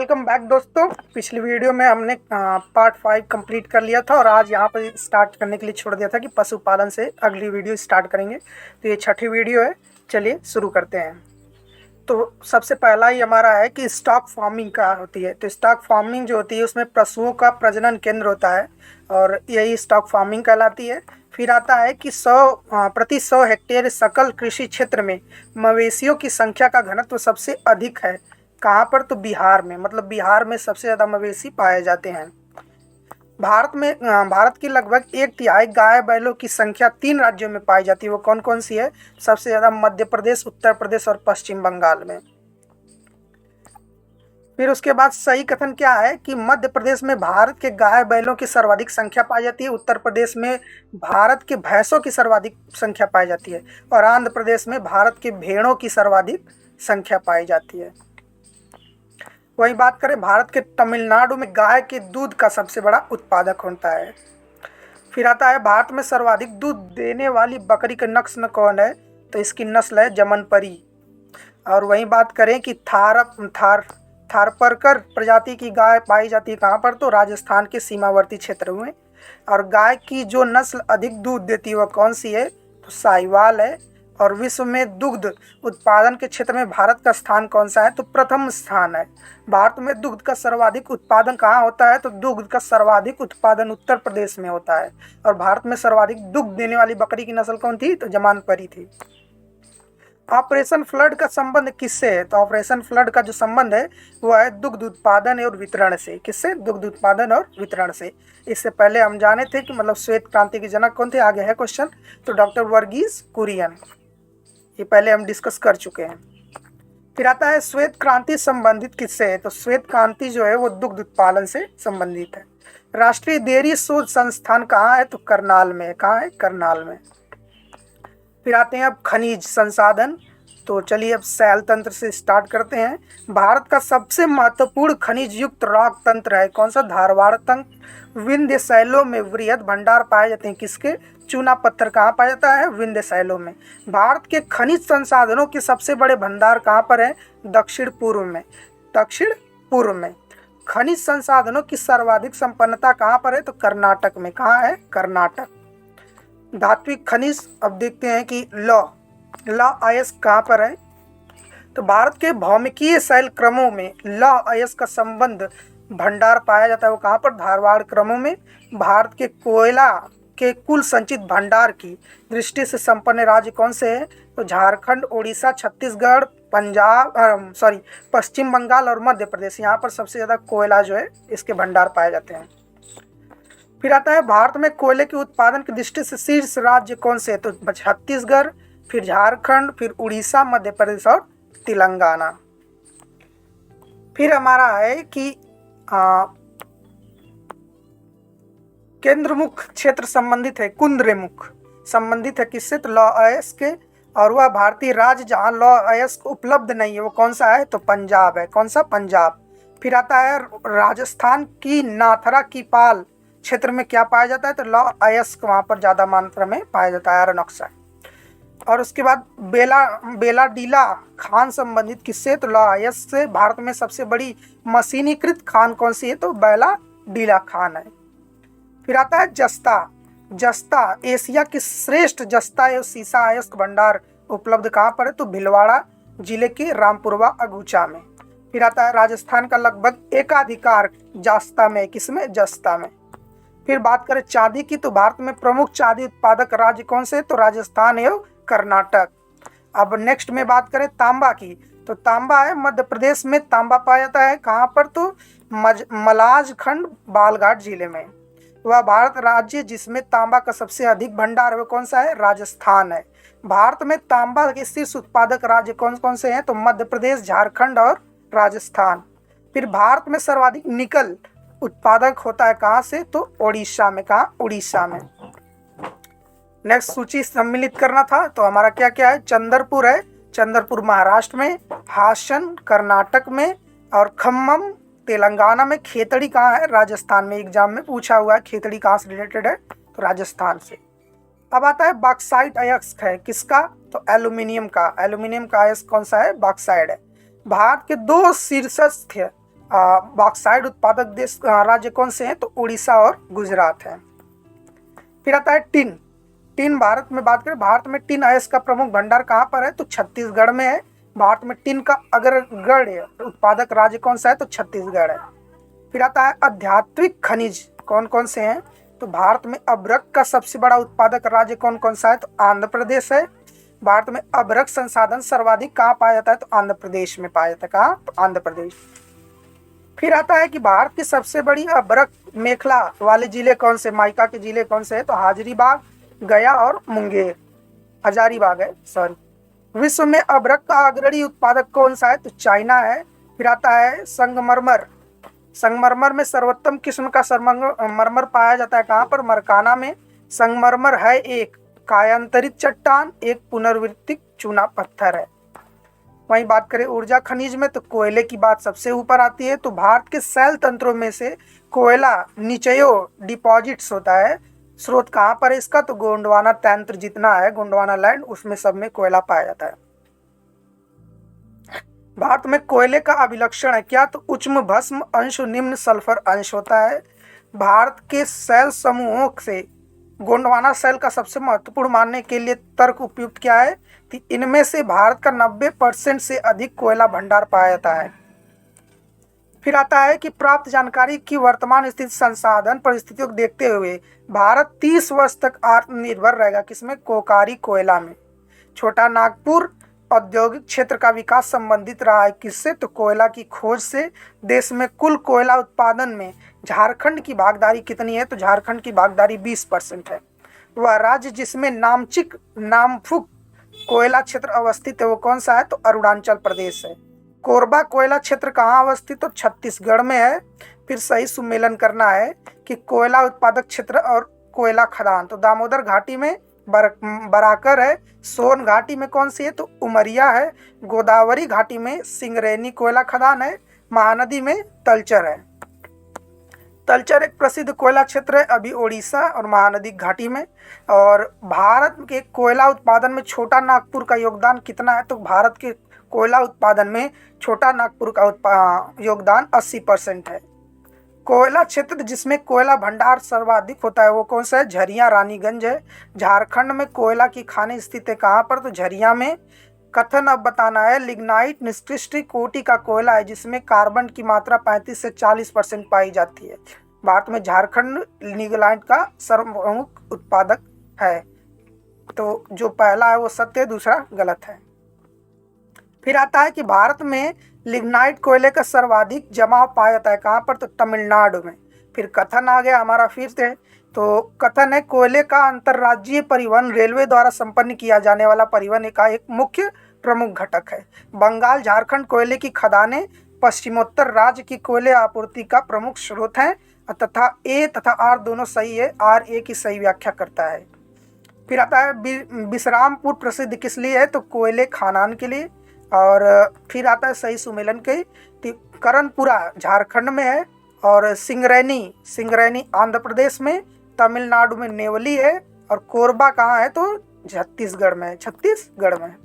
Welcome back दोस्तों। पिछली video में हमने पार्ट 5 कंप्लीट कर लिया था और आज यहाँ पर स्टार्ट करने के लिए छोड़ दिया था कि पशुपालन से अगली वीडियो स्टार्ट करेंगे। तो ये छठी वीडियो है, चलिए शुरू करते हैं। तो सबसे पहला ही हमारा है कि स्टॉक फार्मिंग क्या होती है। तो स्टॉक फार्मिंग जो होती है उसमें पशुओं का प्रजनन केंद्र होता है और यही स्टॉक फार्मिंग कहलाती है। फिर आता है कि प्रति 100 हेक्टेयर सकल कृषि क्षेत्र में मवेशियों की संख्या का घनत्व सबसे अधिक है। कहाँ पर? तो बिहार में, मतलब बिहार में सबसे ज़्यादा मवेशी पाए जाते हैं। भारत की लगभग 1/3 गाय बैलों की संख्या 3 राज्यों में पाई जाती है। वो कौन कौन सी है? सबसे ज़्यादा मध्य प्रदेश, उत्तर प्रदेश और पश्चिम बंगाल में। फिर उसके बाद सही कथन क्या है कि मध्य प्रदेश में भारत के गाय बैलों की सर्वाधिक संख्या पाई जाती है, उत्तर प्रदेश में भारत के भैंसों की सर्वाधिक संख्या पाई जाती है और आंध्र प्रदेश में भारत के भेड़ों की सर्वाधिक संख्या पाई जाती है। वही बात करें, भारत के तमिलनाडु में गाय के दूध का सबसे बड़ा उत्पादक होता है। फिर आता है भारत में सर्वाधिक दूध देने वाली बकरी का नस्ल कौन है? तो इसकी नस्ल है जमनपरी। और वही बात करें कि थारपारकर प्रजाति की गाय पाई जाती है कहाँ पर? तो राजस्थान के सीमावर्ती क्षेत्र में। और गाय की जो नस्ल अधिक दूध देती है वह कौन सी है? तो साहिवाल है। और विश्व में दुग्ध उत्पादन के क्षेत्र में भारत का स्थान कौन सा है? तो प्रथम स्थान है। भारत में दुग्ध का सर्वाधिक उत्पादन कहाँ होता है? तो दुग्ध का सर्वाधिक उत्पादन उत्तर प्रदेश में होता है। और भारत में सर्वाधिक दुग्ध देने वाली बकरी की नस्ल कौन थी? तो जमानपरी थी। ऑपरेशन फ्लड का संबंध किससे है? तो ऑपरेशन फ्लड का जो संबंध है वह है दुग्ध उत्पादन और वितरण से। किससे? दुग्ध उत्पादन और वितरण से। इससे पहले हम जाने थे कि मतलब श्वेत क्रांति के जनक कौन थे। आगे है क्वेश्चन, तो डॉक्टर वर्गीस कुरियन, ये पहले हम डिस्कस कर चुके हैं। फिर आता है श्वेत क्रांति संबंधित किससे है? तो श्वेत क्रांति जो है वो दुग्ध उत्पादन से संबंधित है। राष्ट्रीय डेयरी शोध संस्थान कहाँ है? तो करनाल में। कहाँ है? करनाल में। फिर आते हैं अब खनिज संसाधन। तो चलिए अब शैल तंत्र से स्टार्ट करते हैं। भारत का सबसे महत्वपूर्ण खनिज युक्त रॉक तंत्र है कौन सा? धारवाड़ तंत्र। विंध्य शैलों में वृहद भंडार पाए जाते हैं किसके? चूना पत्थर। कहाँ पाया जाता है? विंध्य शैलों में। भारत के खनिज संसाधनों के सबसे बड़े भंडार कहाँ पर है? दक्षिण पूर्व में। दक्षिण पूर्व में। खनिज संसाधनों की सर्वाधिक संपन्नता कहाँ पर है? तो कर्नाटक में। कहाँ है? कर्नाटक। धात्विक खनिज, अब देखते हैं कि लौह अयस्क कहाँ पर है? तो भारत के भौमिकीय शैल क्रमों में लौह अयस्क का संबंध भंडार पाया जाता है। वो कहाँ पर? धारवाड़ क्रमों में। भारत के कोयला के कुल संचित भंडार की दृष्टि से संपन्न राज्य कौन से हैं? तो झारखंड, उड़ीसा, छत्तीसगढ़, पश्चिम बंगाल और मध्य प्रदेश। यहाँ पर सबसे ज़्यादा कोयला जो है इसके भंडार पाए जाते हैं। फिर आता है भारत में कोयले के उत्पादन की दृष्टि से शीर्ष राज्य कौन से है? तो छत्तीसगढ़, फिर झारखंड, फिर उड़ीसा, मध्य प्रदेश और तेलंगाना। फिर हमारा है कि केंद्रमुख क्षेत्र संबंधित है, कुंद्रेमुख संबंधित है किससे? तो लौह अयस्क के। और वह भारतीय राज्य जहाँ लौह अयस्क उपलब्ध नहीं है वो कौन सा है? तो पंजाब है। कौन सा? पंजाब। फिर आता है राजस्थान की नाथरा की पाल क्षेत्र में क्या पाया जाता है? तो लौह अयस्क वहाँ पर ज़्यादा मात्रा में पाया जाता है, आयरन ऑक्साइड। और उसके बाद बेलाडीला खान संबंधित किससे? तो लौह अयस्क से। भारत में सबसे बड़ी मशीनीकृत खान कौन सी है? तो बेलाडीला खान है। फिर आता है जस्ता एशिया की श्रेष्ठ जस्ता एवं सीसा अयस्क भंडार उपलब्ध कहाँ पर है? तो भीलवाड़ा जिले के रामपुरवा अगुचा में। फिर आता है राजस्थान का लगभग एकाधिकार जस्ता में। किसमें? जस्ता में। फिर बात करें चांदी की, तो भारत में प्रमुख चांदी उत्पादक राज्य कौन से? तो राजस्थान एवं कर्नाटक। अब नेक्स्ट में बात करें तांबा की, तो तांबा है मध्य प्रदेश में तांबा पाया जाता है। कहाँ पर? तो मलाजखंड बालघाट जिले में। वह भारत राज्य जिसमें तांबा का सबसे अधिक भंडार है वो कौन सा है? राजस्थान है। भारत में तांबा के शीर्ष उत्पादक राज्य कौन कौन से हैं? तो मध्य प्रदेश, झारखंड और राजस्थान। फिर भारत में सर्वाधिक निकल उत्पादक होता है कहाँ से? तो ओडिशा में। कहाँ? उड़ीसा में। नेक्स्ट सूची सम्मिलित करना था, तो हमारा क्या क्या है? चंद्रपुर है, चंद्रपुर महाराष्ट्र में, हासन कर्नाटक में और खम्मम तेलंगाना में। खेतड़ी कहाँ है? राजस्थान में। एग्जाम में पूछा हुआ है खेतड़ी कहाँ से रिलेटेड है? तो राजस्थान से। अब आता है बॉक्साइट अयस्क है किसका? तो एल्यूमिनियम का। एल्यूमिनियम का अयस्क कौन सा है? बॉक्साइट है। भारत के 2 शीर्षस्थ बॉक्साइट उत्पादक देश राज्य कौन से हैं? तो उड़ीसा और गुजरात है। फिर आता है टिन। टिन भारत में बात करें, भारत में टिन अयस्क का प्रमुख भंडार कहाँ पर है? तो छत्तीसगढ़ में है। भारत में टिन का अग्रगण्य उत्पादक राज्य कौन सा है? तो छत्तीसगढ़ है। फिर आता है आध्यात्मिक खनिज कौन कौन से हैं? तो भारत में अभ्रक का सबसे बड़ा उत्पादक राज्य कौन कौन सा है? तो आंध्र प्रदेश है। भारत में अभ्रक संसाधन सर्वाधिक कहाँ पाया जाता है? तो आंध्र प्रदेश में पाया जाता है। कहाँ? तो आंध्र प्रदेश। फिर आता है कि भारत की सबसे बड़ी अभ्रक मेखला वाले जिले कौन से, माइका के जिले कौन से हैं? तो हाजरीबाग, गया और मुंगेर। हजारीबाग है, सॉरी। विश्व में अभ्रक का अग्रणी उत्पादक कौन सा है? तो चाइना है। फिर आता है संगमरमर। संगमरमर में सर्वोत्तम किस्म का संगमरमर पाया जाता है कहाँ पर? मरकाना में। संगमरमर है एक कायांतरित चट्टान, एक पुनर्वृत्तिक चूना पत्थर है। वहीं बात करें ऊर्जा खनिज में, तो कोयले की बात सबसे ऊपर आती है। तो भारत के शैल तंत्रों में से कोयला निचयो डिपॉजिट्स होता है। स्रोत कहाँ पर है इसका? तो गोंडवाना तंत्र जितना है, गोंडवाना लैंड, उसमें सब में कोयला पाया जाता है। भारत में कोयले का अभिलक्षण है क्या? तो उच्च भस्म अंश, निम्न सल्फर अंश होता है। भारत के शैल समूहों से गोंडवाना शैल का सबसे महत्वपूर्ण मानने के लिए तर्क उपयुक्त क्या है? कि इनमें से भारत का 90% से अधिक कोयला भंडार पाया जाता है। फिर आता है कि प्राप्त जानकारी की वर्तमान स्थिति संसाधन परिस्थितियों को देखते हुए भारत 30 वर्ष तक आत्मनिर्भर रहेगा। किसमें? कोकारी कोयला में। छोटा नागपुर औद्योगिक क्षेत्र का विकास संबंधित रहा है किससे? तो कोयला की खोज से। देश में कुल कोयला उत्पादन में झारखंड की भागीदारी कितनी है? तो झारखंड की भागीदारी 20% है। वह राज्य जिसमें नामचिक नामफुक कोयला क्षेत्र अवस्थित है वो कौन सा है? तो अरुणाचल प्रदेश है। कोरबा कोयला क्षेत्र कहाँ अवस्थित? तो छत्तीसगढ़ में है। फिर सही सुमेलन करना है कि कोयला उत्पादक क्षेत्र और कोयला खदान। तो दामोदर घाटी में बराकर है। सोन घाटी में कौन सी है? तो उमरिया है। गोदावरी घाटी में सिंगरेनी कोयला खदान है। महानदी में तलचर है। तलचर एक प्रसिद्ध कोयला क्षेत्र है अभी उड़ीसा और महानदी घाटी में। और भारत के कोयला उत्पादन में छोटा नागपुर का योगदान कितना है? तो भारत के कोयला उत्पादन में छोटा नागपुर का योगदान 80% है। कोयला क्षेत्र जिसमें कोयला भंडार सर्वाधिक होता है वो कौन सा है? झरिया रानीगंज है। झारखंड में कोयला की खानें स्थित है कहाँ पर? तो झरिया में। कथन अब बताना है। लिग्नाइट निकृष्ट कोटि का कोयला है जिसमें कार्बन की मात्रा 35 से 40% पाई जाती है। भारत में झारखंड लिग्नाइट का सर्वप्रमुख उत्पादक है। तो जो पहला है वो सत्य है, दूसरा गलत है। फिर आता है कि भारत में लिग्नाइट कोयले का सर्वाधिक जमाव पाया जाता है कहाँ पर? तो तमिलनाडु में। फिर कथन आ गया हमारा फिर से। तो कथन है कोयले का अंतर्राज्यीय परिवहन रेलवे द्वारा संपन्न किया जाने वाला परिवहन का एक मुख्य प्रमुख घटक है। बंगाल झारखंड कोयले की खदानें पश्चिमोत्तर राज्य की कोयले आपूर्ति का प्रमुख स्रोत हैं तथा ए तथा आर दोनों सही है। आर ए की सही व्याख्या करता है। फिर आता है विश्रामपुर प्रसिद्ध किस लिए है? तो कोयले खानान के लिए। और फिर आता है सही सुमेलन के। करणपुरा झारखंड में है और सिंगरैनी आंध्र प्रदेश में। तमिलनाडु में नेवली है और कोरबा कहाँ है? तो छत्तीसगढ़ में है। छत्तीसगढ़ में।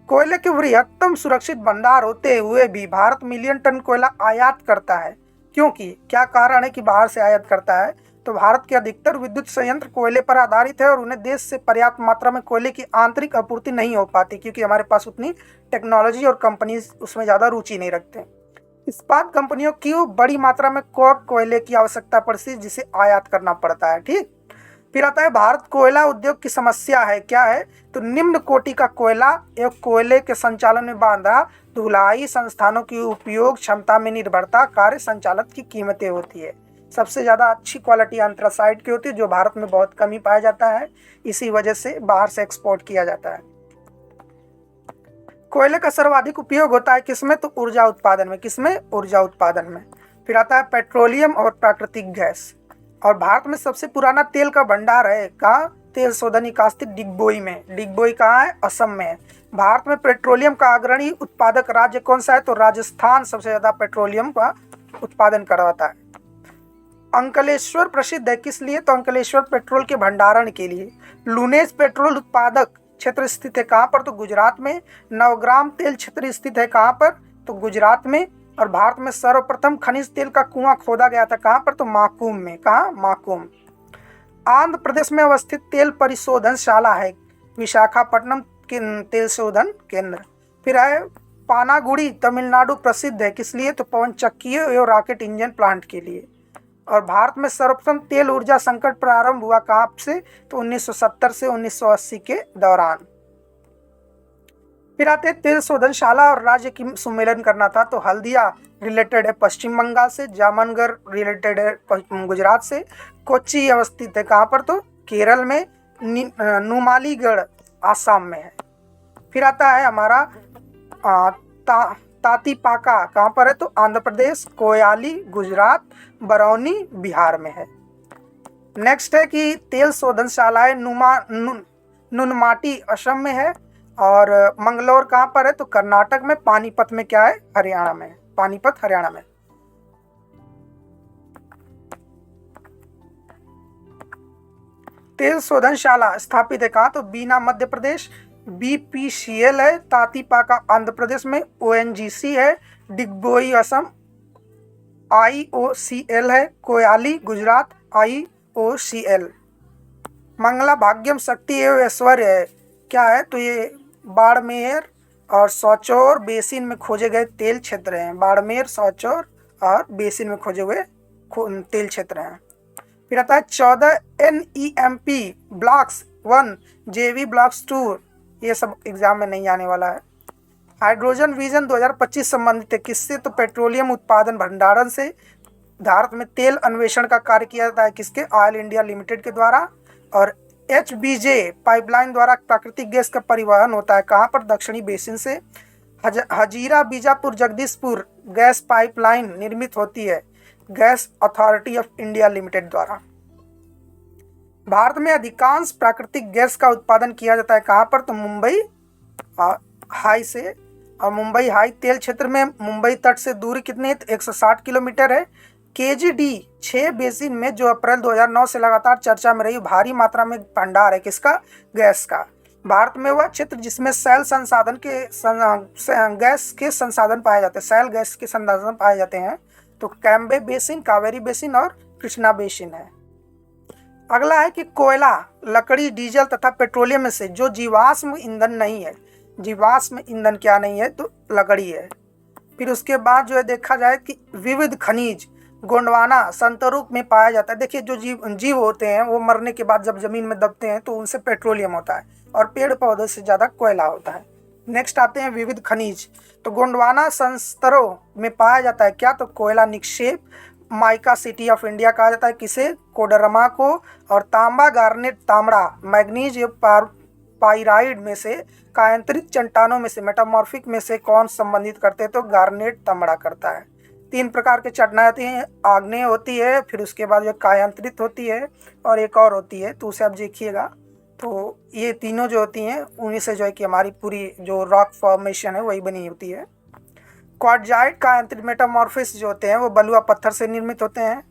कोयले के बृहत्तम सुरक्षित भंडार होते हुए भी भारत मिलियन टन कोयला आयात करता है। क्योंकि क्या कारण है कि बाहर से आयात करता है? तो भारत के अधिकतर विद्युत संयंत्र कोयले पर आधारित है और उन्हें देश से पर्याप्त मात्रा में कोयले की आंतरिक आपूर्ति नहीं हो पाती क्योंकि हमारे पास उतनी टेक्नोलॉजी और कंपनी उसमें ज़्यादा रुचि नहीं रखते। इस्पात कंपनियों की बड़ी मात्रा में कोयले की आवश्यकता पड़ती है जिसे आयात करना पड़ता है। ठीक। फिर आता है भारत कोयला उद्योग की समस्या है क्या है? तो निम्न कोटि का कोयला एवं कोयले के संचालन में बांधा धुलाई संस्थानों की उपयोग क्षमता में निर्भरता कार्य संचालक की कीमतें होती है। सबसे ज़्यादा अच्छी क्वालिटी एंथ्रासाइट की होती है जो भारत में बहुत कम ही पाया जाता है। इसी वजह से बाहर से एक्सपोर्ट किया जाता है। कोयले का सर्वाधिक उपयोग होता है किसमें? तो ऊर्जा उत्पादन में। किसमें? ऊर्जा उत्पादन में। फिर आता है पेट्रोलियम और प्राकृतिक गैस। और भारत में सबसे पुराना तेल का भंडार है कहाँ? तेल शोधन इकास्थित डिगबोई में। डिगबोई कहाँ है? असम में है। भारत में पेट्रोलियम का अग्रणी उत्पादक राज्य कौन सा है? तो राजस्थान सबसे ज़्यादा पेट्रोलियम का उत्पादन करवाता है। अंकलेश्वर प्रसिद्ध है किस लिए? तो अंकलेश्वर पेट्रोल के भंडारण के लिए। लुनेस पेट्रोल उत्पादक क्षेत्र स्थित है कहाँ पर? तो गुजरात में। नवग्राम तेल क्षेत्र स्थित है कहाँ पर? तो गुजरात में। और भारत में सर्वप्रथम खनिज तेल का कुआं खोदा गया था कहाँ पर, तो माकूम में। कहाँ, माकूम। आंध्र प्रदेश में अवस्थित तेल परिशोधनशाला है विशाखापट्टनम तेल शोधन केंद्र। फिर है पानागुड़ी तमिलनाडु प्रसिद्ध है किस लिए, तो पवन चक्की एवं रॉकेट इंजन प्लांट के लिए। और भारत में सर्वप्रथम तेल ऊर्जा संकट प्रारंभ हुआ कहाँ से, तो 1970 से 1980 के दौरान। फिर आते हैं तेल शोधनशाला और राज्य की सम्मेलन करना था, तो हल्दिया रिलेटेड है पश्चिम बंगाल से, जामनगर रिलेटेड है गुजरात से, कोच्चि अवस्थित है कहाँ पर, तो केरल में, नुमालीगढ़ आसाम में है। फिर आता है हमारा तातीपाका कहाँ पर है, तो आंध्र प्रदेश, कोयाली गुजरात, बरौनी बिहार में है। नेक्स्ट है कि तेल शोधनशालाएं नुनमाटी असम में है, और मंगलोर कहाँ पर है, तो कर्नाटक में, पानीपत में क्या है, हरियाणा में, पानीपत हरियाणा में। तेल शोधनशाला स्थापित है कहाँ, तो बीना मध्य प्रदेश, BPCL है तातीपाका आंध्र प्रदेश में, ONGC है डिगबोई असम, IOCL है कोयाली गुजरात, IOCL। मंगला भाग्यम शक्ति एवं ऐश्वर्य है क्या है, तो ये बाड़मेर और सौचौर बेसिन में खोजे गए तेल क्षेत्र हैं। बाड़मेर, सौचौर और बेसिन में खोजे हुए तेल क्षेत्र हैं। फिर आता है 14 NEMP ब्लॉक्स 1, JV ब्लॉक्स 2, ये सब एग्जाम में नहीं आने वाला है। हाइड्रोजन विजन 2025 संबंधित है किससे, तो पेट्रोलियम उत्पादन भंडारण से। भारत में तेल अन्वेषण का कार्य किया जाता है किसके, ऑयल इंडिया लिमिटेड के द्वारा। और HBJ पाइपलाइन द्वारा प्राकृतिक गैस का परिवहन होता है कहाँ पर, दक्षिणी बेसिन से। हजीरा बीजापुर जगदीशपुर गैस पाइपलाइन निर्मित होती है gas authority of India limited द्वारा। भारत में अधिकांश प्राकृतिक गैस का उत्पादन किया जाता है कहाँ पर, तो मुंबई हाई से। और मुंबई हाई तेल क्षेत्र में मुंबई तट से दूरी कितनी है, तो 160 किलोमीटर है। KGD 6 बेसिन में जो अप्रैल 2009 से लगातार चर्चा में रही, भारी मात्रा में भंडार है किसका, गैस का। भारत में वह क्षेत्र जिसमें सैल संसाधन के गैस के संसाधन पाए जाते हैं, सैल गैस के संसाधन पाए जाते हैं, तो कैम्बे बेसिन, कावेरी बेसिन और कृष्णा बेसिन है। अगला है कि कोयला, लकड़ी, डीजल तथा पेट्रोलियम में से जो जीवाश्म ईंधन नहीं है, जीवाश्म ईंधन क्या नहीं है, तो लकड़ी है। फिर उसके बाद जो है देखा जाए कि विविध खनिज गोंडवाना संतरूप में पाया जाता है। देखिए जो जीव होते हैं वो मरने के बाद जब जमीन में दबते हैं तो उनसे पेट्रोलियम होता है, और पेड़ पौधों से ज़्यादा कोयला होता है। नेक्स्ट आते हैं विविध खनिज, तो गोंडवाना संस्तरों में पाया जाता है क्या, तो कोयला निक्षेप। माइका सिटी ऑफ इंडिया कहा जाता है किसे, कोडरमा को। और तांबा, गार्नेट, तांबड़ा, मैग्नीज पाइराइड में से कायांतरित चट्टानों में से, मेटामॉर्फिक में से कौन संबंधित करते हैं, तो गार्नेट तांबड़ा करता है। 3 प्रकार के चट्टानें आती हैं, आग्नेय होती है, फिर उसके बाद जो कायांतरित होती है, और एक और होती है, तो उसे आप देखिएगा। तो ये तीनों जो होती हैं उन्हीं से जो है कि हमारी पूरी जो रॉक फॉर्मेशन है वही बनी होती है। क्वार्टजाइट कायांतरित मेटामॉर्फिस जो होते हैं वो बलुआ पत्थर से निर्मित होते हैं।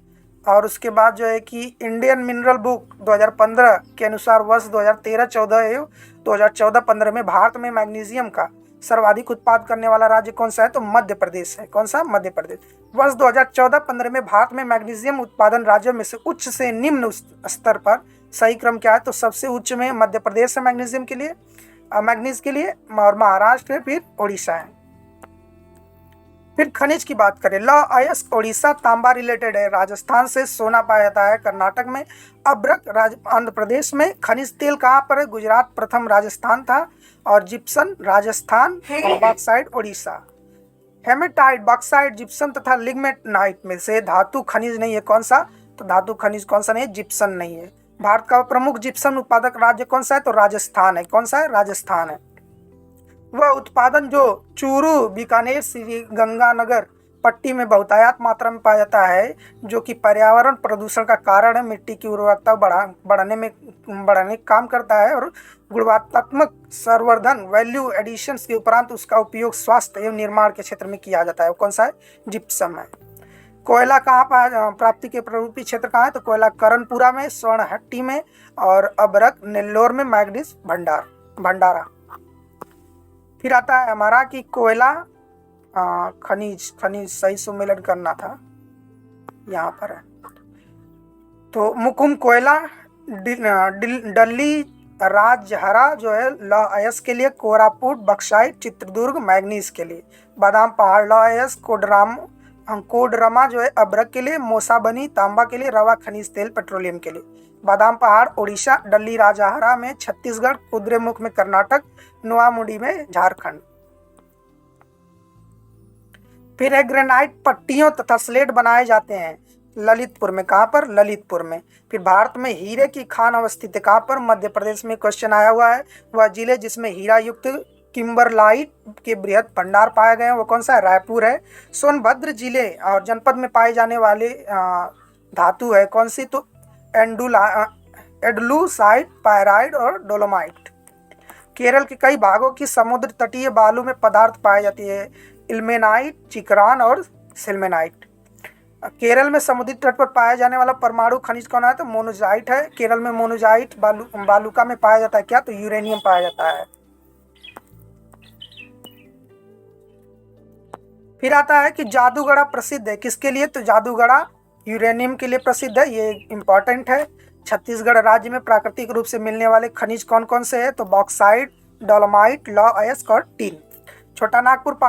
और उसके बाद जो है कि इंडियन मिनरल बुक 2015 के अनुसार वर्ष 2013-14 एवं 2014-15 में भारत में मैग्नीशियम का सर्वाधिक उत्पाद करने वाला राज्य कौन सा है, तो मध्य प्रदेश है। कौन सा, मध्य प्रदेश। वर्ष 2014-15 में भारत में मैग्नीशियम उत्पादन राज्यों में से उच्च से निम्न स्तर पर सही क्रम क्या है, तो सबसे उच्च में मध्य प्रदेश है मैग्नीशियम के लिए, मैग्नीज के लिए, और महाराष्ट्र है, फिर ओडिशा है। फिर खनिज की बात करें, लौह अयस्क ओडिशा, तांबा रिलेटेड है, राजस्थान से सोना पाया जाता है, कर्नाटक में, अभ्रक आंध्र प्रदेश में, खनिज तेल कहाँ पर है, गुजरात प्रथम, राजस्थान था, और जिप्सन राजस्थान, और bauxite Odisha. Hematite, bauxite, gypsum तथा लिग्मेटनाइट में से धातु खनिज नहीं है कौन सा, तो धातु खनिज कौन सा नहीं है, जिप्सन नहीं है। भारत का प्रमुख जिप्सम उत्पादक राज्य कौन सा है, तो राजस्थान है। कौन सा है, राजस्थान है। वह उत्पादन जो चूरू, बीकानेर, श्री गंगानगर पट्टी में बहुतायत मात्रा में पाया जाता है, जो कि पर्यावरण प्रदूषण का कारण है, मिट्टी की उर्वरकता बढ़ाने का काम करता है, और गुणवत्तात्मक संवर्धन वैल्यू एडिशंस के उपरांत उसका उपयोग स्वास्थ्य एवं निर्माण के क्षेत्र में किया जाता है। कौन सा है, जिप्सम है। कोयला कहाँ पाया, प्राप्ति के प्ररूपी क्षेत्र कहाँ है, तो कोयला करणपुरा में, स्वर्णहट्टी में, और अबरक नेल्लोर में, मैग्नीज भंडारा। फिर आता है हमारा कि कोयला खनिज खनिज सही सुमेलन करना था, यहाँ पर है। तो मुकुम कोयला, डल्ली राजहरा जो है लौह अयस्क के लिए, कोरापुट बक्साइट, चित्रदुर्ग मैग्नीज के लिए, बादाम पहाड़ लौह अयस्क, कोडरमा जो है अब्रक के लिए, मोसाबनी तांबा के लिए, रवा खनिज तेल पेट्रोलियम के लिए। बादाम पहाड़ उड़ीसा, डल्ली राजहरा में छत्तीसगढ़, कुद्रेमुख में कर्नाटक, नोआमुडी में झारखंड। फिर है ग्रेनाइट पट्टियों तथा स्लेट बनाए जाते हैं ललितपुर में। कहाँ पर? ललितपुर में। फिर भारत में हीरे की खान अवस्थित है कहाँ पर? मध्य प्रदेश में क्वेश्चन आया हुआ है। वह जिले जिसमें हीरा युक्त किम्बरलाइट के बृहद भंडार पाए गए हैं वो कौन सा है? रायपुर है। सोनभद्र जिले और जनपद में पाए जाने वाले धातु है कौन सी? तो एडलूसाइट, पायराइड और डोलोमाइट। केरल के कई भागों की समुद्र तटीय बालू में पदार्थ पाई जाती है, इल्मेनाइट, चिकरान और सिल्मेनाइट। केरल में समुद्री तट पर पाया जाने वाला परमाणु खनिज कौन है? तो मोनोजाइट है। केरल में मोनोजाइट बालुका में पाया जाता है क्या? तो यूरेनियम पाया जाता है। फिर आता है कि जादूगढ़ा प्रसिद्ध है किसके लिए? तो जादूगढ़ा यूरेनियम के लिए प्रसिद्ध है, ये इंपॉर्टेंट है। छत्तीसगढ़ राज्य में प्राकृतिक रूप से मिलने वाले खनिज कौन कौन से हैं? तो बॉक्साइट, डोलोमाइट, लौह अयस्क और टिन। छोटा नागपुर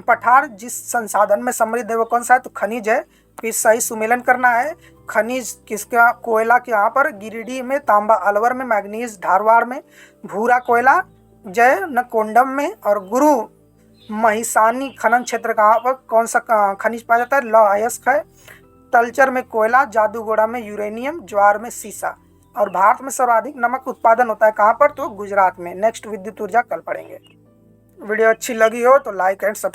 पठार जिस संसाधन में समृद्ध है वो कौन सा है? तो खनिज है। फिर सही सुमेलन करना है। खनिज किसका? कोयला के यहाँ पर गिरिडीह में, तांबा अलवर में, मैग्नीज धारवाड़ में, भूरा कोयला जयनकोंडम में और गुरु महिसानी खनन क्षेत्र कहाँ पर कौन सा खनिज पाया जाता है? लौह अयस्क है। तलचर में कोयला, जादूगोड़ा में यूरेनियम, ज्वार में सीसा। और भारत में सर्वाधिक नमक उत्पादन होता है कहाँ पर? तो गुजरात में। नेक्स्ट विद्युत ऊर्जा कल पढ़ेंगे। वीडियो अच्छी लगी हो तो लाइक एंड सब्सक्राइब